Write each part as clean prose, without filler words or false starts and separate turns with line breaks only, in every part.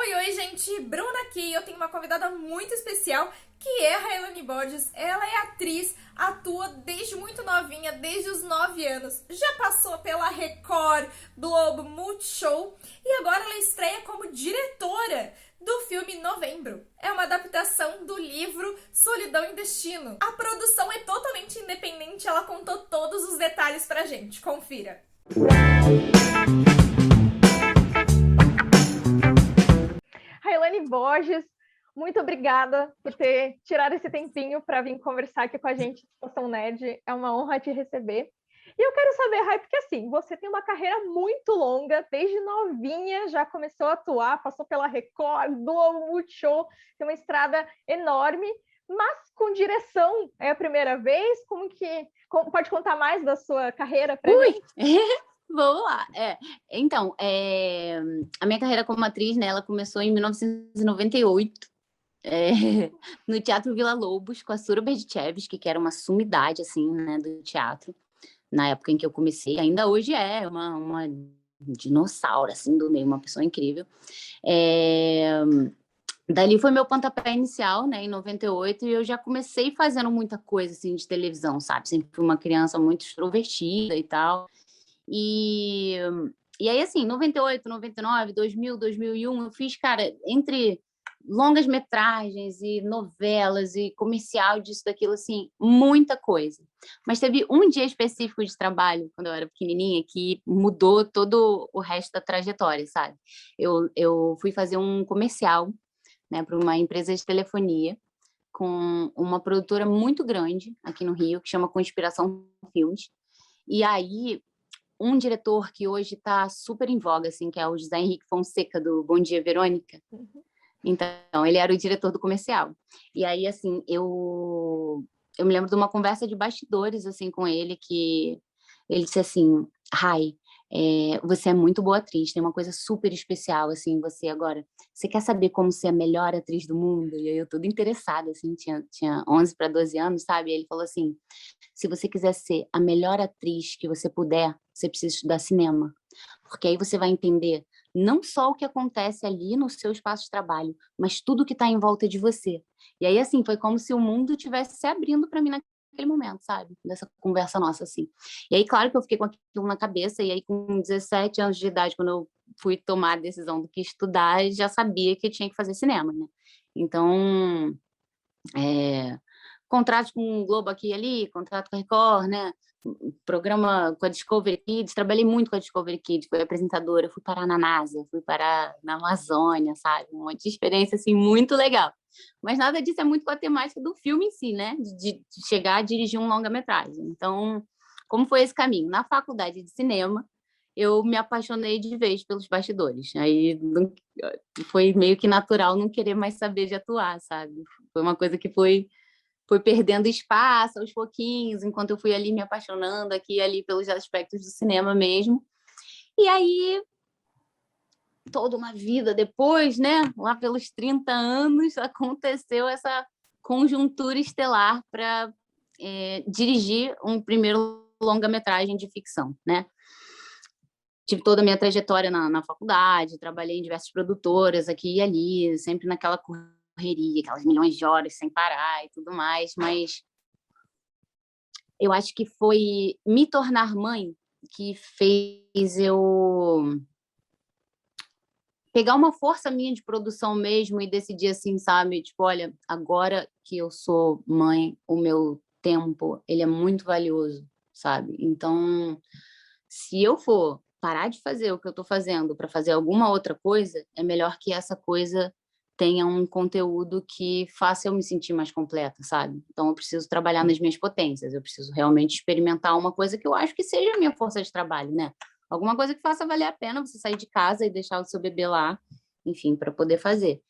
Oi, gente, Bruna aqui. Eu tenho uma convidada muito especial que é a Railane Borges. Ela é atriz, atua desde muito novinha, desde os 9 anos. Já passou pela Record, Globo, Multishow e agora ela estreia como diretora do filme Novembro. É uma adaptação do livro Solidão e Destino. A produção é totalmente independente, ela contou todos os detalhes pra gente. Confira. Railane Borges, muito obrigada por ter tirado esse tempinho para vir conversar aqui com a gente do Estação Nerd. É uma honra te receber. E eu quero saber, Rai, porque assim, você tem uma carreira muito longa, desde novinha já começou a atuar, passou pela Record, Globo, Multishow, tem uma estrada enorme, mas com direção é a primeira vez? Pode contar mais da sua carreira para gente?
Vamos lá. Então, a minha carreira como atriz, né, ela começou em 1998, no Teatro Villa-Lobos, com a Sura Berdichevsky, que era uma sumidade, assim, né, do teatro, na época em que eu comecei. Ainda hoje é uma dinossauro, assim, do meio, uma pessoa incrível. Dali foi meu pontapé inicial, né, em 98, e eu já comecei fazendo muita coisa, assim, de televisão, sabe? Sempre fui uma criança muito extrovertida e tal. E aí, assim, 98, 99, 2000, 2001, eu fiz, cara, entre longas metragens e novelas e comercial disso, daquilo, assim, muita coisa. Mas teve um dia específico de trabalho, quando eu era pequenininha, que mudou todo o resto da trajetória, sabe? Eu fui fazer um comercial, né, para uma empresa de telefonia, com uma produtora muito grande aqui no Rio, que chama Conspiração Filmes. E aí, um diretor que hoje está super em voga, assim, que é o José Henrique Fonseca, do Bom Dia, Verônica. Então, ele era o diretor do comercial. E aí, assim, eu me lembro de uma conversa de bastidores, assim, com ele, que ele disse assim, Rai, você é muito boa atriz, tem uma coisa super especial, assim, em você agora. Você quer saber como ser a melhor atriz do mundo? E aí eu toda interessada, assim, tinha 11 para 12 anos, sabe? E ele falou assim, se você quiser ser a melhor atriz que você puder, você precisa estudar cinema. Porque aí você vai entender não só o que acontece ali no seu espaço de trabalho, mas tudo que está em volta de você. E aí, assim, foi como se o mundo tivesse se abrindo para mim naquele momento, sabe? Dessa conversa nossa, assim. E aí, claro que eu fiquei com aquilo na cabeça, e aí com 17 anos de idade, quando eu fui tomar a decisão do que estudar, já sabia que eu tinha que fazer cinema, né? Então, contratos com o Globo aqui e ali, contrato com a Record, né? Programa com a Discovery Kids, trabalhei muito com a Discovery Kids, fui apresentadora, fui parar na NASA, fui parar na Amazônia, sabe? Um monte de experiência, assim, muito legal. Mas nada disso é muito com a temática do filme em si, né? De chegar a dirigir um longa-metragem. Então, como foi esse caminho? Na faculdade de cinema, eu me apaixonei de vez pelos bastidores. Aí foi meio que natural não querer mais saber de atuar, sabe? Foi uma coisa que foi perdendo espaço aos pouquinhos, enquanto eu fui ali me apaixonando aqui e ali pelos aspectos do cinema mesmo. E aí, toda uma vida depois, né, lá pelos 30 anos, aconteceu essa conjuntura estelar para dirigir um primeiro longa-metragem de ficção, né? Tive toda a minha trajetória na faculdade, trabalhei em diversas produtoras aqui e ali, sempre naquela correria, aquelas milhões de horas sem parar e tudo mais, mas eu acho que foi me tornar mãe que fez eu pegar uma força minha de produção mesmo e decidir assim, sabe? Tipo, olha, agora que eu sou mãe, o meu tempo, ele é muito valioso, sabe? Então, se eu for parar de fazer o que eu estou fazendo para fazer alguma outra coisa, é melhor que essa coisa tenha um conteúdo que faça eu me sentir mais completa, sabe? Então, eu preciso trabalhar nas minhas potências, eu preciso realmente experimentar uma coisa que eu acho que seja a minha força de trabalho, né? Alguma coisa que faça valer a pena você sair de casa e deixar o seu bebê lá, enfim, para poder fazer.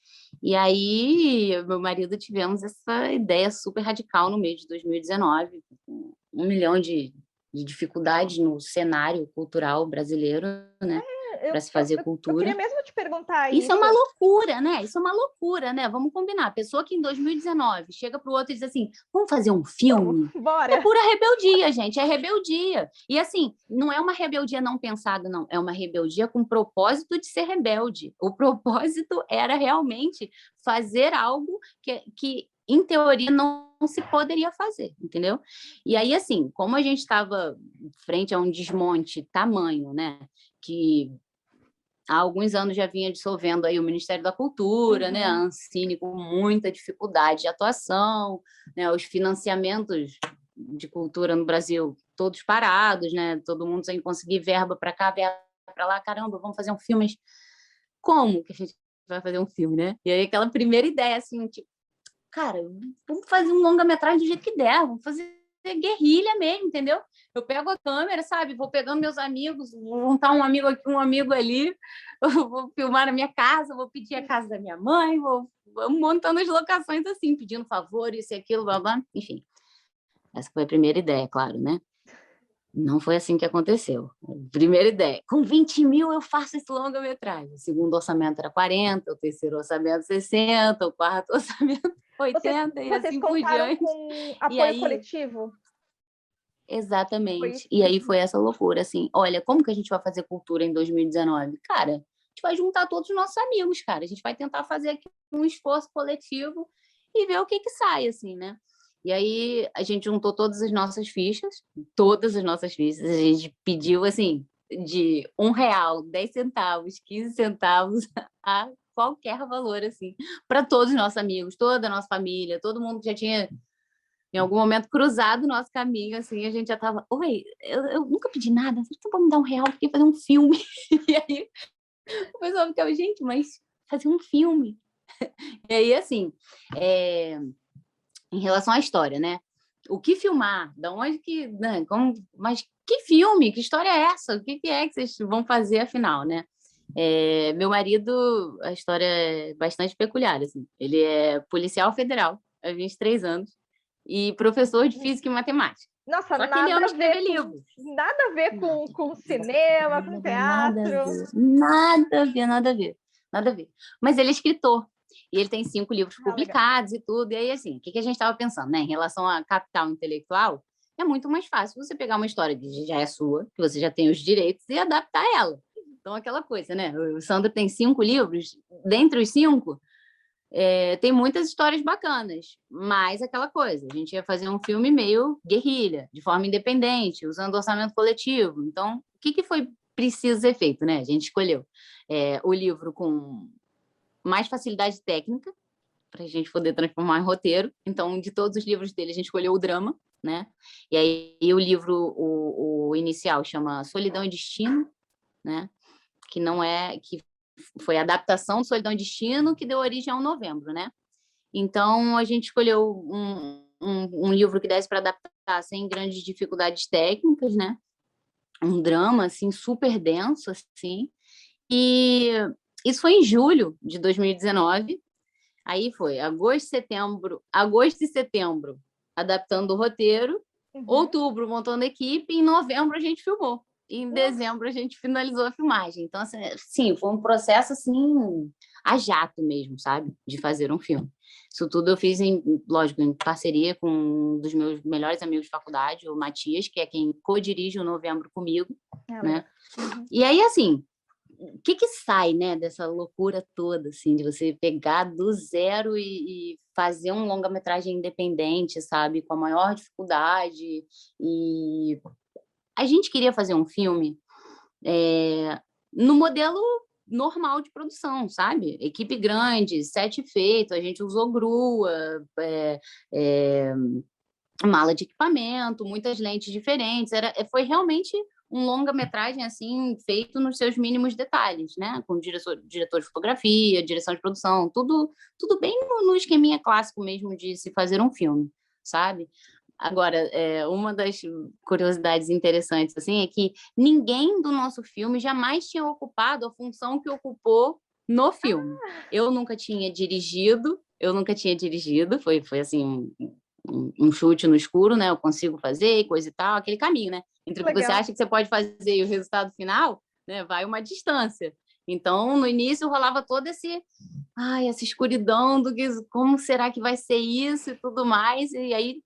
E aí, eu e meu marido tivemos essa ideia super radical no mês de 2019, com 1 milhão de dificuldades no cenário cultural brasileiro, né? para se fazer
Eu
cultura.
queria mesmo te perguntar
isso. Isso é uma loucura, né? Isso é uma loucura, né? Vamos combinar. A pessoa que em 2019 chega para o outro e diz assim, vamos fazer um filme?
Bora.
É pura rebeldia, gente. É rebeldia. E assim, não é uma rebeldia não pensada, não. É uma rebeldia com propósito de ser rebelde. O propósito era realmente fazer algo que em teoria, não se poderia fazer, entendeu? E aí, assim, como a gente estava frente a um desmonte tamanho, né? Que há alguns anos já vinha dissolvendo aí o Ministério da Cultura, né? A Ancine com muita dificuldade de atuação, né? Os financiamentos de cultura no Brasil todos parados, né? Todo mundo sem conseguir verba para cá, verba para lá. Caramba, vamos fazer um filme. Mas como que a gente vai fazer um filme, né? E aí aquela primeira ideia, assim, tipo, cara, vamos fazer um longa-metragem do jeito que der, vamos fazer guerrilha mesmo, entendeu? Eu pego a câmera, sabe? Vou pegando meus amigos, vou juntar um amigo aqui, um amigo ali, eu vou filmar na minha casa, vou pedir a casa da minha mãe, vou montando as locações assim, pedindo favor, isso e aquilo, blá, blá. Enfim, essa foi a primeira ideia, claro, né? Não foi assim que aconteceu. Primeira ideia, com 20 mil eu faço esse longa-metragem. O segundo orçamento era 40, o terceiro orçamento 60, o quarto orçamento 80 e assim por diante.
Com apoio coletivo?
Exatamente. E aí foi essa loucura, assim, olha, como que a gente vai fazer cultura em 2019? Cara, a gente vai juntar todos os nossos amigos, cara. A gente vai tentar fazer aqui um esforço coletivo e ver o que sai, assim, né? E aí a gente juntou todas as nossas fichas, a gente pediu, assim, de R$1, 10 centavos, 15 centavos, a qualquer valor, assim, para todos os nossos amigos, toda a nossa família, todo mundo que já tinha, em algum momento, cruzado o nosso caminho, assim, a gente já estava, oi, eu nunca pedi nada, então vamos me dar R$1, porque fazer um filme. E aí o pessoal ficava, gente, mas fazer um filme. E aí, assim, em relação à história, né? O que filmar? Da onde que... Né? Mas que filme? Que história é essa? O que é que vocês vão fazer, afinal, né? Meu marido, a história é bastante peculiar, assim. Ele é policial federal, há 23 anos, e professor de física e matemática.
Nossa,
só que ele ama escrever livros.
Nada a ver com cinema, com teatro.
Nada a ver. Mas ele é escritor. E ele tem 5 livros publicados legal. E tudo. E aí, assim, o que a gente estava pensando, né? Em relação a capital intelectual, é muito mais fácil você pegar uma história que já é sua, que você já tem os direitos, e adaptar ela. Então, aquela coisa, né? O Sandro tem 5 livros. Dentre os 5, tem muitas histórias bacanas, mas aquela coisa, a gente ia fazer um filme meio guerrilha, de forma independente, usando orçamento coletivo. Então, o que foi preciso ser feito, né? A gente escolheu o livro com mais facilidade técnica, para a gente poder transformar em roteiro. Então, de todos os livros dele, a gente escolheu o drama, né? E aí o livro, o inicial, chama Solidão e Destino, né? Que foi a adaptação de Solidão e Destino que deu origem ao Novembro, né? Então, a gente escolheu um livro que desse para adaptar sem grandes dificuldades técnicas, né? Um drama, assim, super denso, assim. E isso foi em julho de 2019. Aí foi agosto e setembro, adaptando o roteiro. Outubro, montando a equipe. Em novembro, a gente filmou. E em dezembro, a gente finalizou a filmagem. Então, assim, sim, foi um processo, assim, a jato mesmo, sabe? De fazer um filme. Isso tudo eu fiz, lógico, em parceria com um dos meus melhores amigos de faculdade, o Matias, que é quem co-dirige o Novembro comigo, né? E aí, assim, o que sai, né, dessa loucura toda, assim, de você pegar do zero e fazer um longa-metragem independente, sabe, com a maior dificuldade. E a gente queria fazer um filme no modelo normal de produção, sabe? Equipe grande, set feito, a gente usou grua, mala de equipamento, muitas lentes diferentes. Foi realmente um longa-metragem assim feito nos seus mínimos detalhes, né? Com diretor de fotografia, direção de produção, tudo bem no esqueminha clássico mesmo de se fazer um filme, sabe? Agora, uma das curiosidades interessantes assim é que ninguém do nosso filme jamais tinha ocupado a função que ocupou no filme. Eu nunca tinha dirigido, foi assim um chute no escuro, né? Eu consigo fazer, coisa e tal, aquele caminho, né? Entre o que você acha que você pode fazer e o resultado final, né? Vai uma distância. Então, no início rolava todo essa escuridão do que como será que vai ser isso e tudo mais. E aí,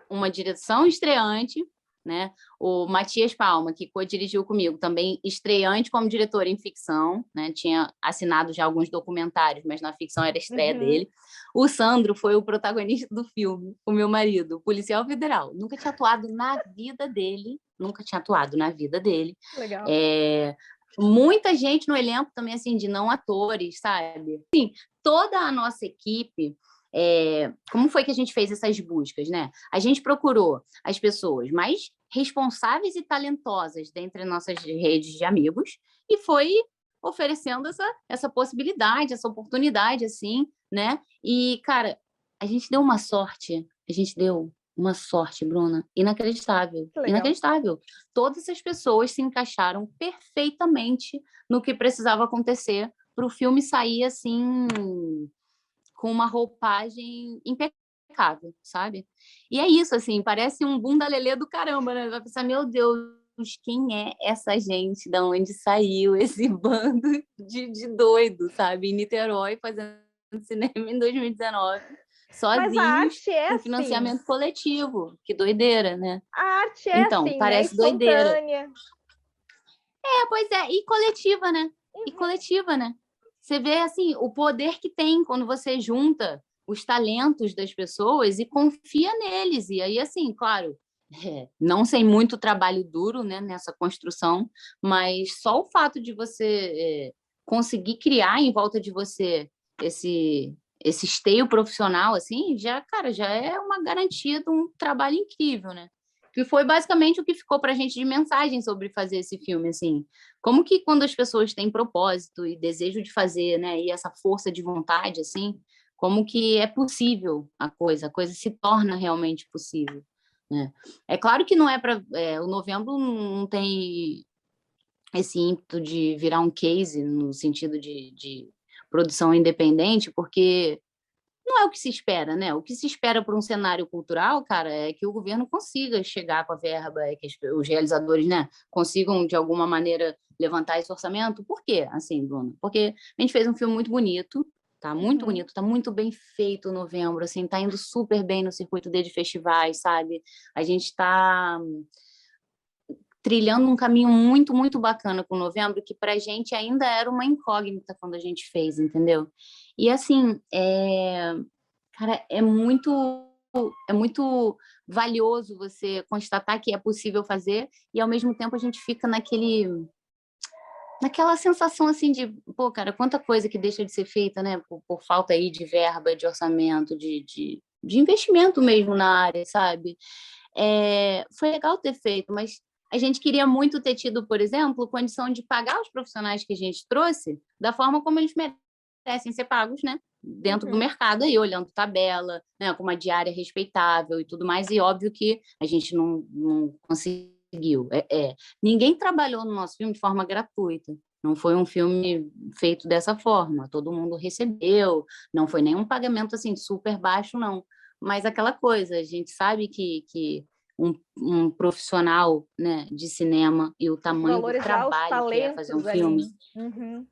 uma direção estreante, né? O Matias Palma, que co-dirigiu comigo, também estreante como diretor em ficção, né? Tinha assinado já alguns documentários, mas na ficção era a estreia dele. O Sandro foi o protagonista do filme, o meu marido, policial federal. Nunca tinha atuado na vida dele,
Legal.
Muita gente no elenco também, assim, de não atores, sabe? Sim, toda a nossa equipe, como foi que a gente fez essas buscas, né? A gente procurou as pessoas mais responsáveis e talentosas dentre nossas redes de amigos e foi oferecendo essa possibilidade, essa oportunidade, assim, né? E, cara, a gente deu uma sorte, Bruna, inacreditável,
Legal.
inacreditável. Todas essas pessoas se encaixaram perfeitamente no que precisava acontecer para o filme sair assim com uma roupagem impecável, sabe? E é isso, assim, parece um bunda lelê do caramba, né? Vai pensar, meu Deus, quem é essa gente? Da onde saiu esse bando de doido, sabe? Em Niterói, fazendo cinema em 2019,
Mas a
sozinhos,
arte é
com
assim.
financiamento coletivo. Que doideira, né?
A arte é
Então,
assim, né?
parece doideira.
Espontânea.
Pois é, e coletiva, né? E
Uhum.
coletiva, né? Você vê, assim, o poder que tem quando você junta os talentos das pessoas e confia neles. E aí, assim, claro, não sem muito trabalho duro, né, nessa construção, mas só o fato de você conseguir criar em volta de você esse esteio profissional, assim, já, cara, já é uma garantia de um trabalho incrível, né? Que foi basicamente o que ficou para a gente de mensagem sobre fazer esse filme, assim. Como que quando as pessoas têm propósito e desejo de fazer, né, e essa força de vontade, assim, como que é possível a coisa se torna realmente possível, né? É claro que não é para... o Novembro não tem esse ímpeto de virar um case no sentido de produção independente, porque não é o que se espera, né? O que se espera para um cenário cultural, cara, é que o governo consiga chegar com a verba, é que os realizadores, né, consigam de alguma maneira levantar esse orçamento. Por quê? Assim, Bruna, porque a gente fez um filme muito bonito, tá muito
Uhum.
bonito, tá muito bem feito o Novembro, assim, tá indo super bem no circuito de festivais, sabe? A gente tá trilhando um caminho muito, muito bacana com o Novembro, que para a gente ainda era uma incógnita quando a gente fez, entendeu? E assim, cara, é muito valioso você constatar que é possível fazer e ao mesmo tempo a gente fica naquela sensação assim de, pô, cara, quanta coisa que deixa de ser feita, né, por falta aí de verba, de orçamento, de investimento mesmo na área, sabe? Foi legal ter feito, mas a gente queria muito ter tido, por exemplo, condição de pagar os profissionais que a gente trouxe da forma como eles merecem ser pagos, né? Dentro do
Uhum.
mercado, aí olhando tabela, né? Com uma diária respeitável e tudo mais, e óbvio que a gente não conseguiu. Ninguém trabalhou no nosso filme de forma gratuita. Não foi um filme feito dessa forma. Todo mundo recebeu, não foi nenhum pagamento assim super baixo, não. Mas aquela coisa, a gente sabe que um profissional, né, de cinema e o
Tem que
tamanho do
valorizar os
trabalho que é fazer um
talentos ali,
filme.
né? Uhum.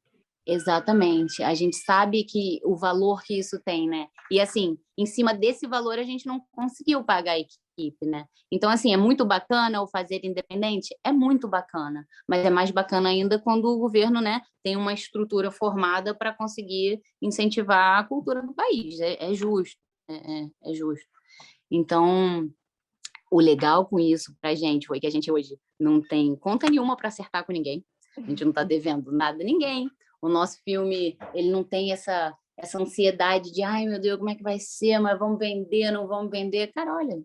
Exatamente. A gente sabe que o valor que isso tem, né? E assim, em cima desse valor a gente não conseguiu pagar a equipe, né? Então, assim, é muito bacana o fazer independente? É muito bacana, mas é mais bacana ainda quando o governo, né, tem uma estrutura formada para conseguir incentivar a cultura do país. É justo, é justo. Então, o legal com isso para a gente foi que a gente hoje não tem conta nenhuma para acertar com ninguém. A gente não está devendo nada a ninguém. O nosso filme ele não tem essa ansiedade de ai meu Deus, como é que vai ser? Mas vamos vender, não vamos vender? Cara, olha,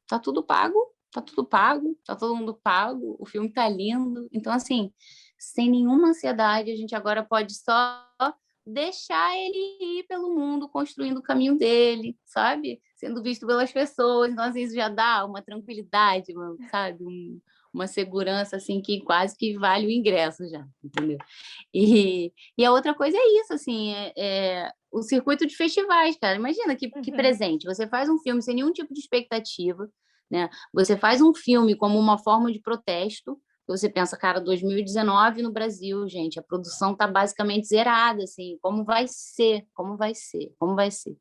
tá tudo pago, tá tudo pago, tá todo mundo pago, o filme tá lindo. Então, assim, sem nenhuma ansiedade, a gente agora pode só deixar ele ir pelo mundo, construindo o caminho dele, sabe? Sendo visto pelas pessoas. Então, assim, isso já dá uma tranquilidade, sabe? Uma segurança, assim, que quase que vale o ingresso já, entendeu? E a outra coisa é isso, assim, o circuito de festivais, cara. Imagina que
Uhum.
presente. Você faz um filme sem nenhum tipo de expectativa, né? Você faz um filme como uma forma de protesto, Você pensa, cara, 2019 no Brasil, gente, a produção tá basicamente zerada, assim, como vai ser? Como vai ser? Como vai ser?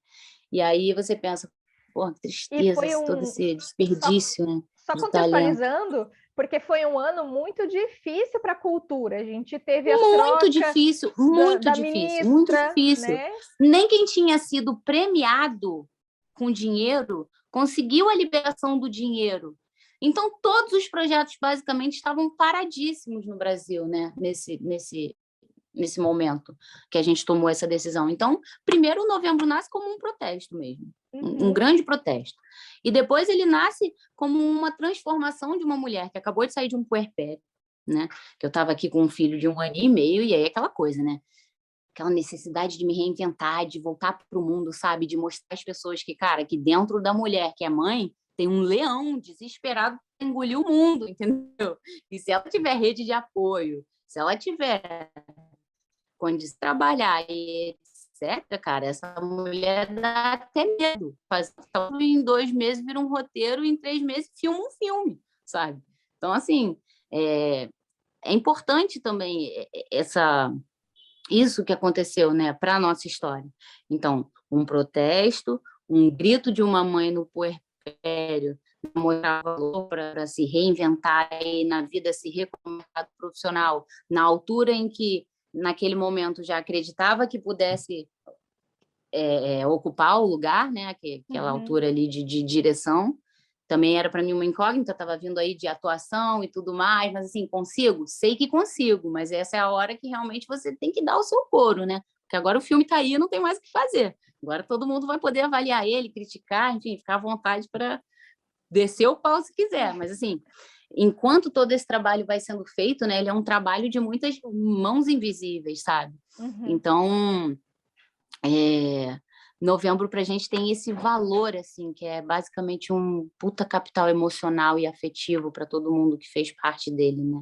E aí você pensa, pô, que
E
tristeza,
foi
todo
um.
esse
Só,
desperdício, né,
só
de talento.
contextualizando, porque foi um ano muito difícil para a cultura. A gente teve a troca
Muito
da
difícil, muito
ministra,
difícil.
né?
Nem quem tinha sido premiado com dinheiro conseguiu a liberação do dinheiro. Então, todos os projetos basicamente estavam paradíssimos no Brasil, né? Nesse momento que a gente tomou essa decisão. Então, primeiro, o Novembro nasce como um protesto mesmo, um grande protesto. E depois ele nasce como uma transformação de uma mulher que acabou de sair de um puerpério, né? Que eu estava aqui com um filho de 1 ano e meio, e aí aquela coisa, né? Aquela necessidade de me reinventar, de voltar para o mundo, sabe? De mostrar às pessoas que, cara, que dentro da mulher que é mãe, tem um leão desesperado para engolir o mundo, entendeu? E se ela tiver rede de apoio, se ela tiver condição de trabalhar e etc., cara, essa mulher dá até medo. Faz em 2 meses vira um roteiro, em 3 meses filma um filme, sabe? Então, assim, é importante também isso que aconteceu, né, para a nossa história. Então, um protesto, um grito de uma mãe no puerpério, mostrar valor para se reinventar e na vida se recomeçar profissional, na altura em que, naquele momento, já acreditava que pudesse ocupar o lugar, né, aquela altura ali de direção. Também era para mim uma incógnita, estava vindo aí de atuação e tudo mais, mas assim, consigo? Sei que consigo, mas essa é a hora que realmente você tem que dar o seu couro, né? Porque agora o filme está aí, não tem mais o que fazer. Agora todo mundo vai poder avaliar ele, criticar, enfim, ficar à vontade para descer o pau se quiser. Mas assim, enquanto todo esse trabalho vai sendo feito, né, ele é um trabalho de muitas mãos invisíveis, sabe? Então, novembro para a gente tem esse valor, assim, que é basicamente um puta capital emocional e afetivo para todo mundo que fez parte dele, né?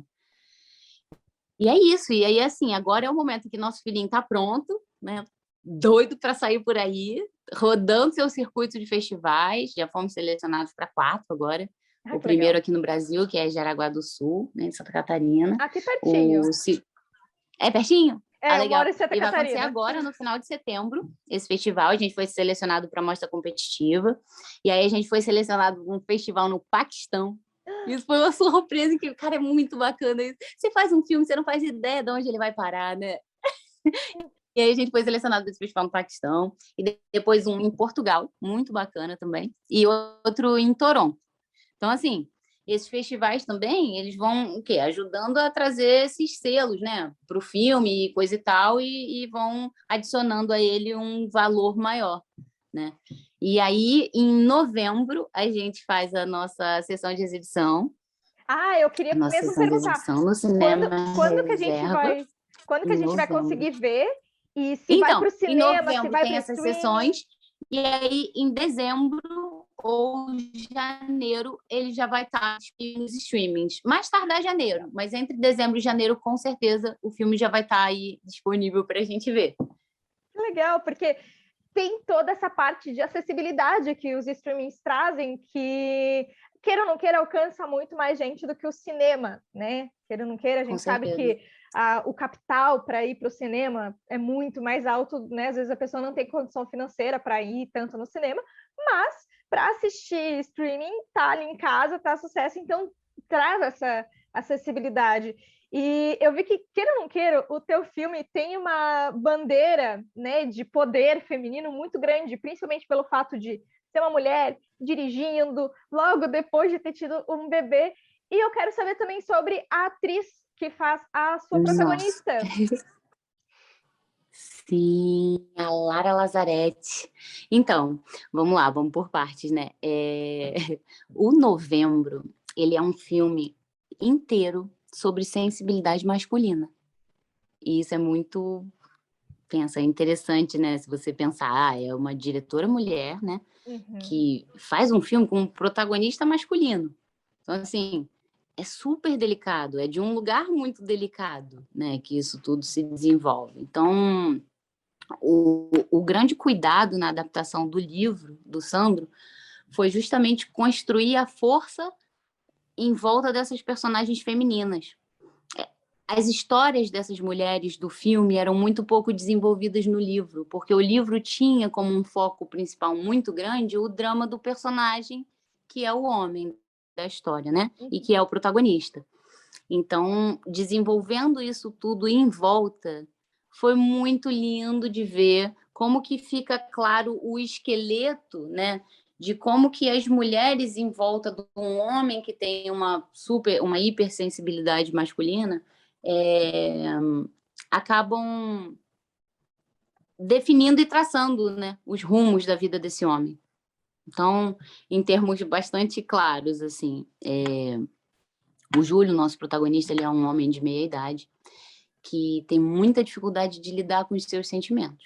E é isso. E aí, assim, agora é o momento em que nosso filhinho tá pronto, né? Doido para sair por aí, rodando seu circuito de festivais. Já fomos selecionados para 4 agora.
Ah,
O
que legal.
primeiro aqui no Brasil, que é Jaraguá do Sul, né, em Santa Catarina.
Aqui pertinho.
É pertinho? Ah,
Eu moro
legal.
em Santa
E vai acontecer
Catarina.
agora, no final de setembro, esse festival. A gente foi selecionado para mostra competitiva. E aí a gente foi selecionado para um festival no Paquistão. Isso foi uma surpresa, que, cara, é muito bacana isso. Você faz um filme, você não faz ideia de onde ele vai parar, né? E aí a gente foi selecionado para esse festival no Paquistão. E depois um em Portugal, muito bacana também. E outro em Toronto. Então, assim, esses festivais também, eles vão o quê? Ajudando a trazer esses selos, né, para o filme e coisa e tal, e vão adicionando a ele um valor maior, né? E aí, em novembro, a gente faz a nossa sessão de exibição.
Ah, eu queria
A nossa
mesmo
sessão de
perguntar,
exibição no
quando,
Cinema
quando que a gente
Reserva,
vai, quando que a
em
gente vai
novembro.
conseguir ver? E se vai para
Então,
o
em
cinema, se
novembro
vai
tem
para o
essas
streaming?
sessões, e aí em dezembro ou janeiro ele já vai estar nos streamings. Mais tardar janeiro, mas entre dezembro e janeiro, com certeza, o filme já vai estar aí disponível para a gente ver.
Legal, porque tem toda essa parte de acessibilidade que os streamings trazem, que, queira ou não queira, alcança muito mais gente do que o cinema, né? Queira ou não queira, a
Com
gente sabe
certeza.
que o capital para ir para o cinema é muito mais alto, né? Às vezes a pessoa não tem condição financeira para ir tanto no cinema, mas para assistir streaming, tá ali em casa, tá sucesso, então traz essa acessibilidade. E eu vi que, queira ou não queira, o teu filme tem uma bandeira, né, de poder feminino muito grande, principalmente pelo fato de ser uma mulher dirigindo, logo depois de ter tido um bebê. E eu quero saber também sobre a atriz que faz a sua
Nossa.
protagonista.
Sim, a Lara Lazarete. Então, vamos lá, vamos por partes, né? O Novembro, ele é um filme inteiro sobre sensibilidade masculina. E isso é muito, pensa, interessante, né? Se você pensar, é uma diretora mulher, né? Que faz um filme com um protagonista masculino. Então, assim, é super delicado, é de um lugar muito delicado, né? Que isso tudo se desenvolve. Então, o grande cuidado na adaptação do livro do Sandro foi justamente construir a força em volta dessas personagens femininas. As histórias dessas mulheres do filme eram muito pouco desenvolvidas no livro, porque o livro tinha como um foco principal muito grande o drama do personagem, que é o homem da história, né? E que é o protagonista. Então, desenvolvendo isso tudo em volta, foi muito lindo de ver como que fica claro o esqueleto, né? De como que as mulheres em volta de um homem que tem uma hipersensibilidade masculina acabam definindo e traçando, né, os rumos da vida desse homem. Então, em termos bastante claros, assim, o Júlio, nosso protagonista, ele é um homem de meia idade que tem muita dificuldade de lidar com os seus sentimentos.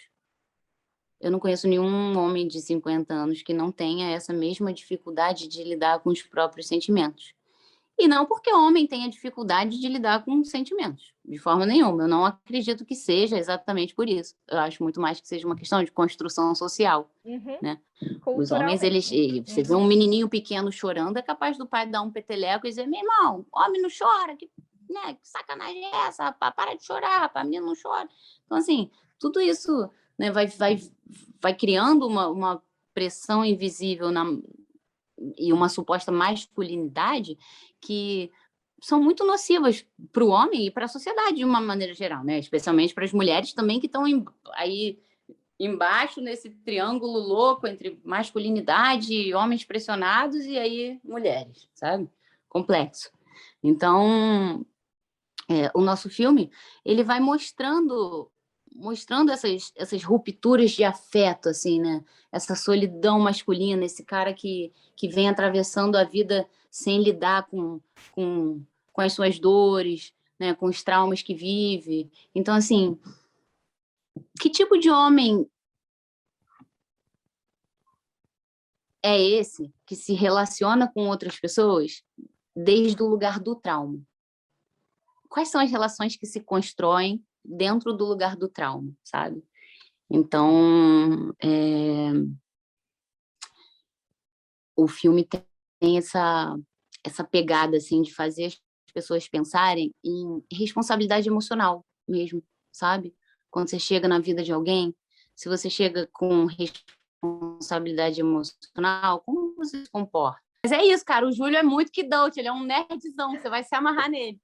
Eu não conheço nenhum homem de 50 anos que não tenha essa mesma dificuldade de lidar com os próprios sentimentos. E não porque o homem tenha dificuldade de lidar com sentimentos, de forma nenhuma. Eu não acredito que seja exatamente por isso. Eu acho muito mais que seja uma questão de construção social, né? Os homens, você vê um menininho pequeno chorando, é capaz do pai dar um peteleco e dizer, meu irmão, homem não chora, que sacanagem é essa, rapaz? Para de chorar, rapaz, menino não chora. Então, assim, tudo isso, né, vai criando uma pressão invisível e uma suposta masculinidade que são muito nocivas para o homem e para a sociedade de uma maneira geral, né? Especialmente para as mulheres também que estão aí embaixo nesse triângulo louco entre masculinidade, homens pressionados e aí mulheres, sabe? Complexo. Então, o nosso filme ele vai mostrando essas rupturas de afeto, assim, né? Essa solidão masculina, esse cara que vem atravessando a vida sem lidar com as suas dores, né? Com os traumas que vive. Então, assim, que tipo de homem é esse que se relaciona com outras pessoas desde o lugar do trauma? Quais são as relações que se constroem dentro do lugar do trauma, sabe? Então, o filme tem essa pegada, assim, de fazer as pessoas pensarem em responsabilidade emocional mesmo, sabe? Quando você chega na vida de alguém, se você chega com responsabilidade emocional, como você se comporta? Mas é isso, cara, o Júlio é muito kidult, ele é um nerdzão, você vai se amarrar nele.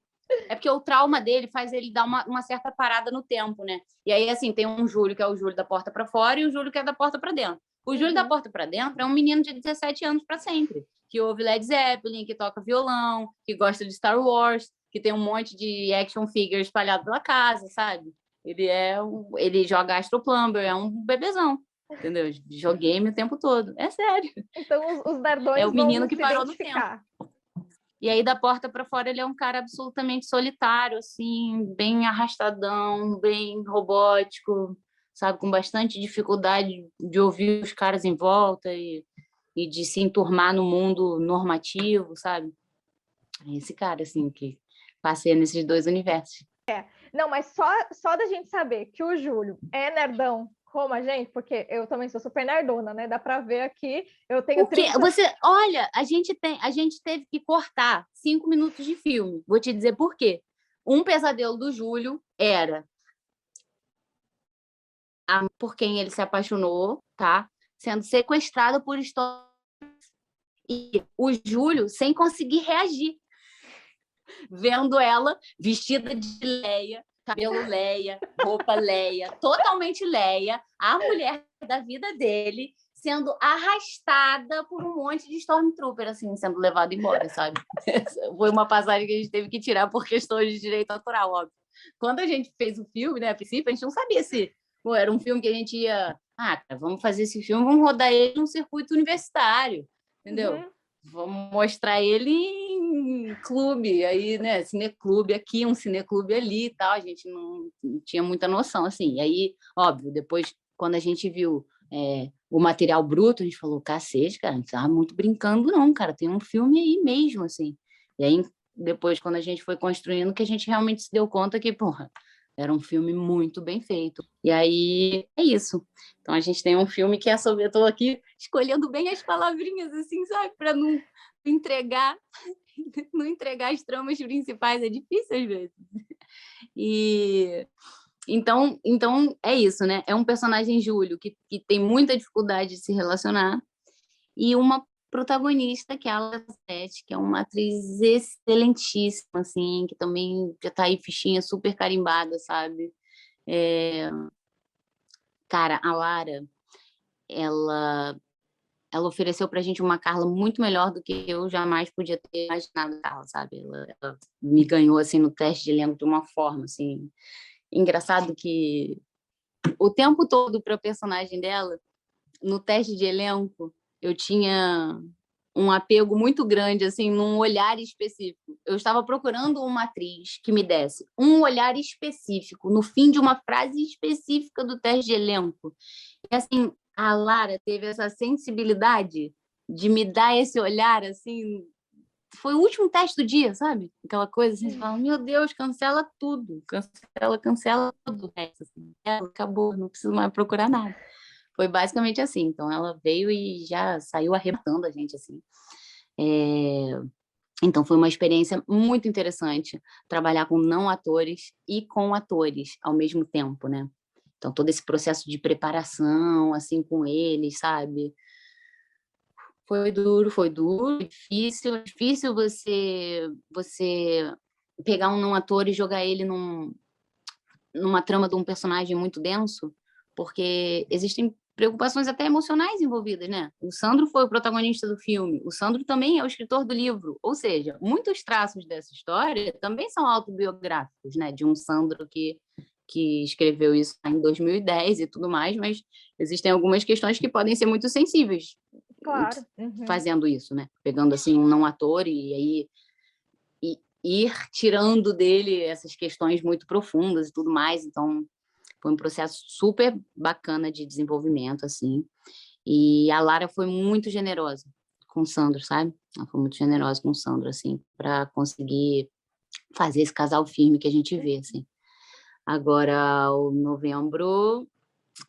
É porque o trauma dele faz ele dar uma certa parada no tempo, né? E aí, assim, tem um Júlio que é o Júlio da porta para fora e o Júlio que é da porta para dentro. O Júlio da porta para dentro é um menino de 17 anos para sempre, que ouve Led Zeppelin, que toca violão, que gosta de Star Wars, que tem um monte de action figure espalhado pela casa, sabe? Ele joga Astro Plumber, é um bebezão, entendeu? Videogame o tempo todo. É sério.
Então, os nerdões
é o menino
vão
que
se
parou
identificar.
No tempo. E aí, da porta para fora, ele é um cara absolutamente solitário, assim, bem arrastadão, bem robótico, sabe? Com bastante dificuldade de ouvir os caras em volta e de se enturmar no mundo normativo, sabe? É esse cara, assim, que passeia nesses dois universos.
Não, mas só da gente saber que o Júlio é nerdão como a gente, porque eu também sou super nerdona, né? Dá para ver aqui, eu tenho 30...
Olha, a gente teve que cortar 5 minutos de filme. Vou te dizer por quê. Um pesadelo do Júlio era por quem ele se apaixonou, tá? Sendo sequestrado por histórias. E o Júlio sem conseguir reagir. Vendo ela vestida de Leia, cabelo Leia, roupa Leia, totalmente Leia, a mulher da vida dele sendo arrastada por um monte de Stormtrooper, assim, sendo levado embora, sabe? Foi uma passagem que a gente teve que tirar por questões de direito autoral, óbvio. Quando a gente fez o filme, né, a princípio, a gente não sabia se era um filme que a gente ia... vamos fazer esse filme, vamos rodar ele num circuito universitário, entendeu?
Uhum.
Vamos mostrar ele em clube, aí, né, cineclube aqui, um cineclube ali e tal, a gente não tinha muita noção, assim. E aí, óbvio, depois, quando a gente viu o material bruto, a gente falou, cacete, cara, não estava muito brincando não, cara, tem um filme aí mesmo, assim. E aí, depois, quando a gente foi construindo, que a gente realmente se deu conta que, porra, era um filme muito bem feito. E aí, é isso. Então, a gente tem um filme que é sobre... Eu estou aqui escolhendo bem as palavrinhas, assim, sabe? Para não entregar não entregar as tramas principais é difícil às vezes. E então é isso, né? É um personagem Júlio que tem muita dificuldade de se relacionar e uma protagonista que é a Lazete, que é uma atriz excelentíssima, assim, que também já tá aí fichinha super carimbada, sabe? Cara, a Lara, ela ofereceu pra gente uma Carla muito melhor do que eu jamais podia ter imaginado a Carla, sabe? Ela me ganhou, assim, no teste de elenco de uma forma, assim... Engraçado que o tempo todo para o personagem dela, no teste de elenco, eu tinha um apego muito grande, assim, num olhar específico. Eu estava procurando uma atriz que me desse um olhar específico, no fim de uma frase específica do teste de elenco. E, assim, a Lara teve essa sensibilidade de me dar esse olhar, assim... Foi o último teste do dia, sabe? Aquela coisa assim, você fala, meu Deus, cancela tudo. Cancela tudo o resto. Assim. Acabou, não preciso mais procurar nada. Foi basicamente assim. Então, ela veio e já saiu arrebatando a gente, assim. Então, foi uma experiência muito interessante trabalhar com não atores e com atores ao mesmo tempo, né? Então, todo esse processo de preparação, assim, com eles, sabe? Foi duro, difícil você pegar um não ator e jogar ele numa trama de um personagem muito denso, porque existem preocupações até emocionais envolvidas, né? O Sandro foi o protagonista do filme, o Sandro também é o escritor do livro, ou seja, muitos traços dessa história também são autobiográficos, né? De um Sandro que escreveu isso em 2010 e tudo mais, mas existem algumas questões que podem ser muito sensíveis.
Claro. Uhum.
Fazendo isso, né? Pegando assim um não ator e aí ir tirando dele essas questões muito profundas e tudo mais. Então, foi um processo super bacana de desenvolvimento, assim. E a Lara foi muito generosa com o Sandro, sabe? Ela foi muito generosa com o Sandro, assim, para conseguir fazer esse casal firme que a gente vê, assim. Agora, o Novembro,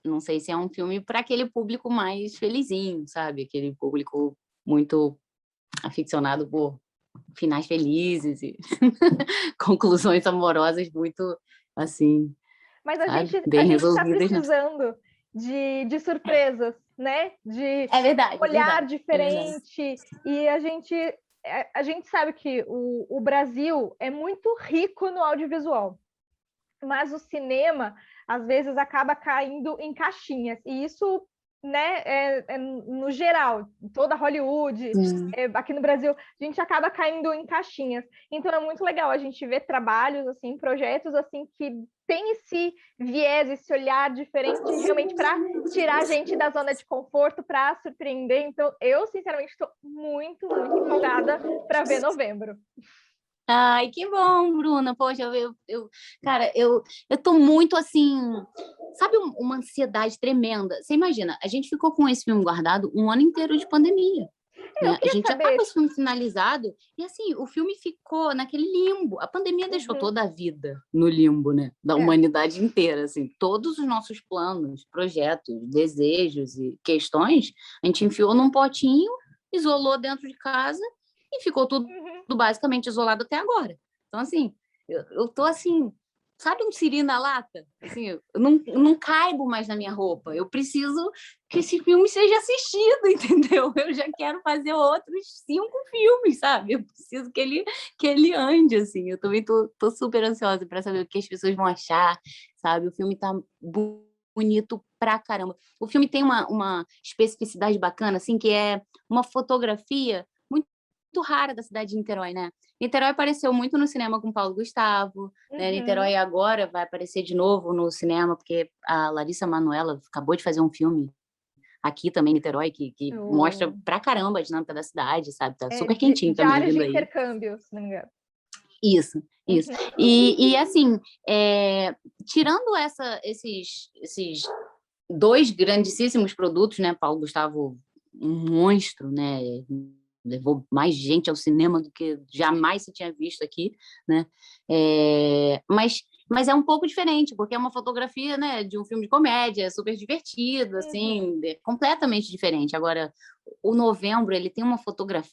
não sei se é um filme para aquele público mais felizinho, sabe? Aquele público muito aficionado por finais felizes e conclusões amorosas muito, assim,
Mas
sabe?
a
Bem
gente está
resolvidas.
precisando de surpresas, né? De
É verdade,
olhar
é verdade.
diferente. E a gente sabe que o Brasil é muito rico no audiovisual, mas o cinema, às vezes, acaba caindo em caixinhas. E isso, né, no geral, toda Hollywood, aqui no Brasil, a gente acaba caindo em caixinhas. Então, é muito legal a gente ver trabalhos, assim, projetos, assim, que tem esse viés, esse olhar diferente, realmente para tirar a gente da zona de conforto, para surpreender. Então, eu, sinceramente, estou muito, muito empolgada para ver Novembro.
Ai, que bom, Bruna. Poxa, cara, eu tô muito assim, sabe, uma ansiedade tremenda. Você imagina, a gente ficou com esse filme guardado um ano inteiro de pandemia.
Eu
Né? A
queria
gente já tá
saber.
com esse filme finalizado e assim, o filme ficou naquele limbo. A pandemia deixou toda a vida no limbo, né? Da humanidade inteira, assim. Todos os nossos planos, projetos, desejos e questões, a gente enfiou num potinho, isolou dentro de casa e ficou tudo basicamente isolado até agora. Então, assim, eu tô assim, sabe um siri na lata? Assim, eu não caibo mais na minha roupa. Eu preciso que esse filme seja assistido, entendeu? Eu já quero fazer outros 5 filmes, sabe? Eu preciso que ele ande, assim. Eu também tô super ansiosa para saber o que as pessoas vão achar, sabe? O filme tá bonito pra caramba. O filme tem uma especificidade bacana, assim, que é uma fotografia muito rara da cidade de Niterói, né? Niterói apareceu muito no cinema com Paulo Gustavo, né? Niterói agora vai aparecer de novo no cinema, porque a Larissa Manoela acabou de fazer um filme aqui também, em Niterói, que mostra pra caramba a dinâmica da cidade, sabe? Tá super quentinho também
Diários de
vindo aí.
intercâmbio, se não me engano.
Isso. E assim, tirando esses 2 grandíssimos produtos, né? Paulo Gustavo, um monstro, né? Levou mais gente ao cinema do que jamais se tinha visto aqui, né? Mas é um pouco diferente, porque é uma fotografia, né, de um filme de comédia, super divertido, assim, completamente diferente. Agora, o Novembro, ele tem uma fotografia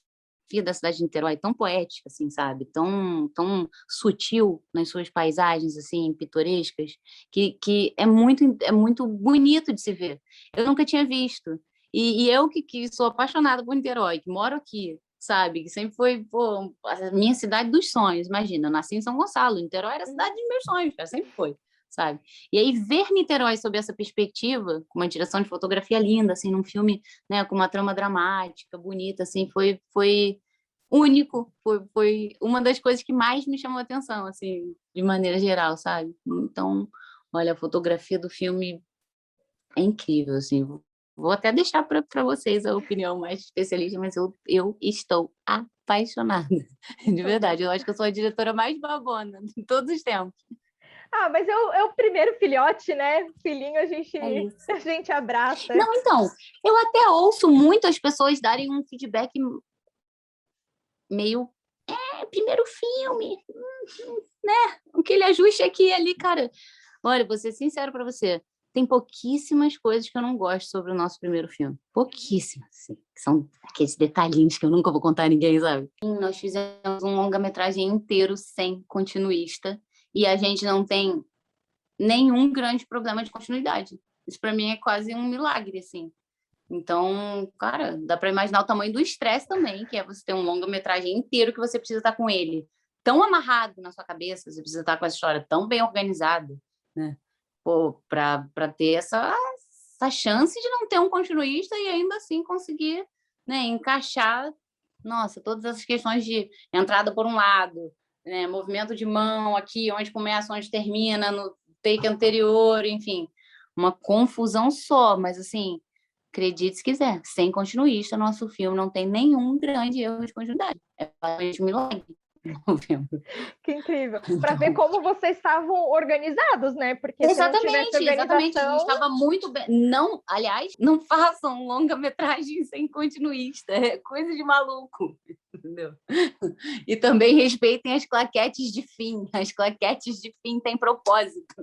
fotografia da cidade de Niterói tão poética, assim, sabe? Tão sutil nas suas paisagens, assim, pitorescas, que é muito bonito de se ver. Eu nunca tinha visto. E eu que sou apaixonada por Niterói, que moro aqui, sabe? Que sempre foi, pô, a minha cidade dos sonhos. Imagina, eu nasci em São Gonçalo, Niterói era a cidade dos meus sonhos, já sempre foi, sabe? E aí ver Niterói sob essa perspectiva, com uma direção de fotografia linda, assim, num filme, né, com uma trama dramática, bonita, assim, foi único, foi uma das coisas que mais me chamou a atenção, assim, de maneira geral, sabe? Então, olha, a fotografia do filme é incrível, assim. Vou até deixar para vocês a opinião mais especialista, mas eu estou apaixonada, de verdade. Eu acho que eu sou a diretora mais babona de todos os tempos.
Ah, mas é o primeiro filhote, né? Filhinho
É isso.
a gente abraça.
Não, então, eu até ouço muito as pessoas darem um feedback meio, primeiro filme, né? Aquele ajuste aqui e ali, cara. Olha, vou ser sincero para você, tem pouquíssimas coisas que eu não gosto sobre o nosso primeiro filme. Pouquíssimas, assim, que são aqueles detalhinhos que eu nunca vou contar a ninguém, sabe? Nós fizemos um longa-metragem inteiro sem continuista e a gente não tem nenhum grande problema de continuidade. Isso para mim é quase um milagre, assim. Então, cara, dá para imaginar o tamanho do estresse também, que é você ter um longa-metragem inteiro que você precisa estar com ele tão amarrado na sua cabeça, você precisa estar com essa história tão bem organizada, né? Pô, para ter essa chance de não ter um continuista e ainda assim conseguir, né, encaixar, nossa, todas essas questões de entrada por um lado, né, movimento de mão aqui, onde começa, onde termina, no take anterior, enfim, uma confusão só, mas assim, acredite se quiser, sem continuista, nosso filme não tem nenhum grande erro de continuidade. É realmente um milagre.
Que incrível. Para ver como vocês estavam organizados, né? Porque se não tivesse
Exatamente. A gente
organização...
estava muito bem. Não, aliás, não façam longa-metragem sem continuista. É coisa de maluco. Entendeu? E também respeitem as claquetes de fim. As claquetes de fim têm propósito.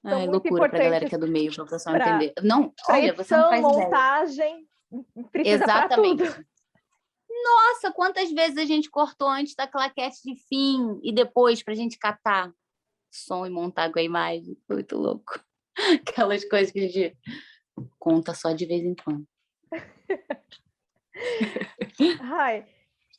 São
Ai,
muito
loucura para a galera
importantes
que é do meio, para o pessoal
para
entender. Não, olha, você não
edição,
faz ideia.
montagem, precisa para
Exatamente.
tudo.
Nossa, quantas vezes a gente cortou antes da claquete de fim e depois para a gente catar som e montar com a imagem. Foi muito louco. Aquelas coisas que a gente conta só de vez em quando.
Ai,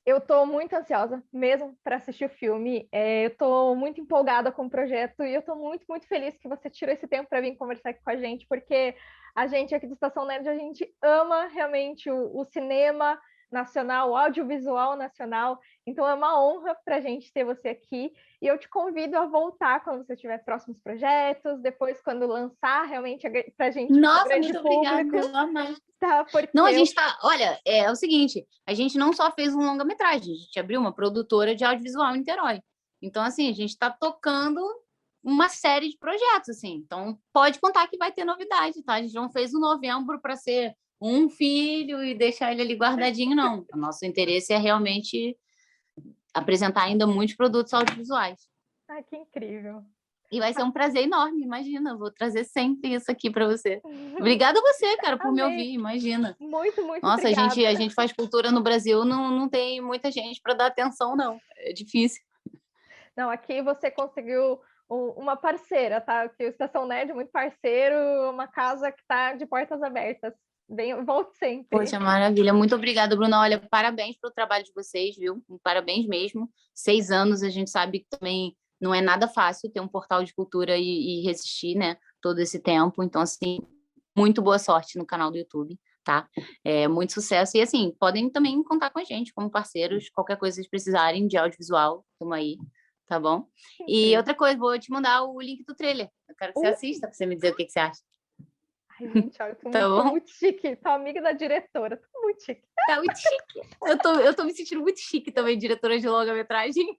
eu estou muito ansiosa mesmo para assistir o filme. Eu estou muito empolgada com o projeto e eu estou muito, muito feliz que você tirou esse tempo para vir conversar aqui com a gente, porque a gente aqui do Estação Nerd, a gente ama realmente o cinema nacional, o audiovisual nacional. Então é uma honra para a gente ter você aqui. E eu te convido a voltar quando você tiver próximos projetos, depois quando lançar realmente para a gente, para o
Nossa,
grande
muito
público.
obrigada. Eu amei.
Tá, porque
Não, a gente tá. Olha, é o seguinte: a gente não só fez um longa-metragem, a gente abriu uma produtora de audiovisual em Niterói. Então, assim, a gente está tocando uma série de projetos, assim. Então, pode contar que vai ter novidade, tá? A gente não fez o novembro para ser um filho e deixar ele ali guardadinho, não. O nosso interesse é realmente apresentar ainda muitos produtos audiovisuais.
Ai, que incrível.
E vai ser um prazer enorme, imagina. Vou trazer sempre isso aqui para você. Obrigada a você, cara, por me ouvir, imagina.
Muito, muito
Nossa,
obrigada.
a gente faz cultura no Brasil, não tem muita gente para dar atenção, não. É difícil.
Não, aqui você conseguiu uma parceira, tá? Aqui o Estação Nerd é muito parceiro, uma casa que está de portas abertas. Volte sempre.
Poxa, maravilha. Muito obrigada, Bruna. Olha, parabéns pelo trabalho de vocês, viu? Parabéns mesmo. 6 anos, a gente sabe que também não é nada fácil ter um portal de cultura e resistir, né? Todo esse tempo. Então, assim, muito boa sorte no canal do YouTube, tá? Muito sucesso. E, assim, podem também contar com a gente como parceiros. Qualquer coisa que vocês precisarem de audiovisual, estamos aí, tá bom? E outra coisa, vou te mandar o link do trailer. Eu quero que você assista, para você me dizer o que você acha.
Ai, gente, olha, eu
Tá
tô muito chique. Tô amiga da diretora, tô muito chique.
Tá muito chique. Eu tô me sentindo muito chique também, diretora de longa-metragem.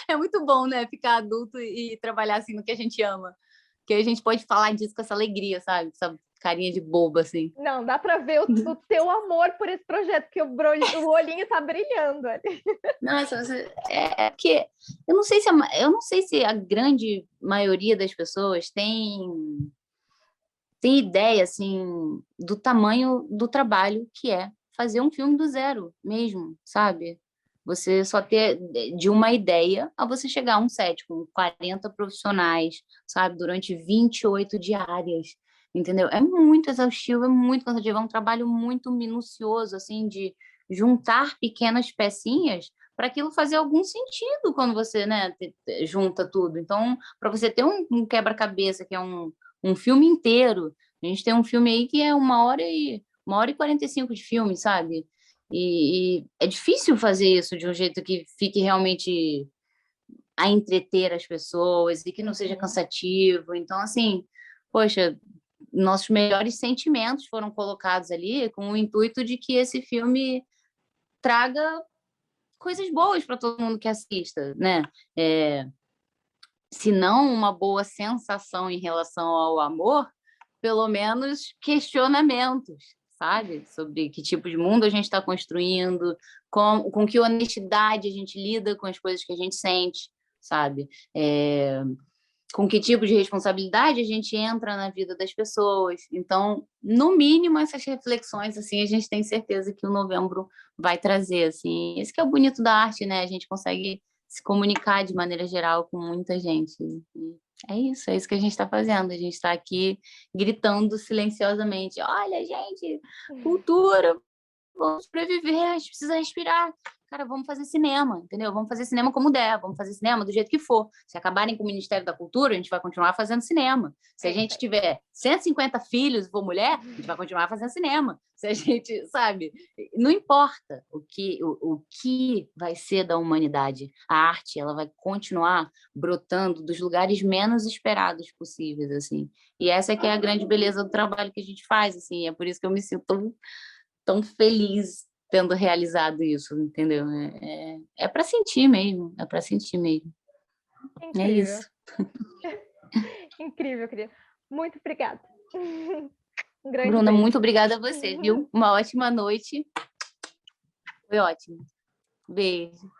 É muito bom, né? Ficar adulto e trabalhar assim no que a gente ama. Que a gente pode falar disso com essa alegria, sabe? Essa carinha de boba, assim.
Não, dá para ver o teu amor por esse projeto, porque o olhinho tá brilhando ali.
Nossa, é que eu não sei se a grande maioria das pessoas tem ideia assim do tamanho do trabalho que é fazer um filme do zero mesmo, sabe? Você só ter de uma ideia a você chegar a um set com 40 profissionais, sabe? Durante 28 diárias, entendeu? É muito exaustivo, é muito cansativo, é um trabalho muito minucioso, assim, de juntar pequenas pecinhas para aquilo fazer algum sentido quando você, né, junta tudo. Então, para você ter um quebra-cabeça, que é um filme inteiro, a gente tem um filme aí que é 1 hora e 45 de filme, sabe? E é difícil fazer isso de um jeito que fique realmente a entreter as pessoas e que não seja cansativo. Então, assim, poxa, nossos melhores sentimentos foram colocados ali com o intuito de que esse filme traga coisas boas para todo mundo que assista, né? Se não uma boa sensação em relação ao amor, pelo menos questionamentos, sabe? Sobre que tipo de mundo a gente está construindo, com que honestidade a gente lida com as coisas que a gente sente, sabe? Com que tipo de responsabilidade a gente entra na vida das pessoas. Então, no mínimo, essas reflexões, assim, a gente tem certeza que o Novembro vai trazer, assim. Esse que é o bonito da arte, né? A gente consegue se comunicar de maneira geral com muita gente. É isso que a gente está fazendo. A gente está aqui gritando silenciosamente: olha, gente, cultura, vamos sobreviver, a gente precisa respirar. Cara, vamos fazer cinema, entendeu? Vamos fazer cinema como der, vamos fazer cinema do jeito que for. Se acabarem com o Ministério da Cultura, a gente vai continuar fazendo cinema. Se a gente tiver 150 filhos e for mulher, a gente vai continuar fazendo cinema. Se a gente, sabe? Não importa o que vai ser da humanidade. A arte, ela vai continuar brotando dos lugares menos esperados possíveis, assim. E essa é que é a grande beleza do trabalho que a gente faz, assim. É por isso que eu me sinto tão feliz tendo realizado isso, entendeu? É para sentir mesmo, é para sentir mesmo.
Incrível.
É isso.
Incrível, querida. Muito obrigada. Um grande
Bruna,
beijo.
muito obrigada a você, viu? Uma ótima noite. Foi ótimo. Beijo.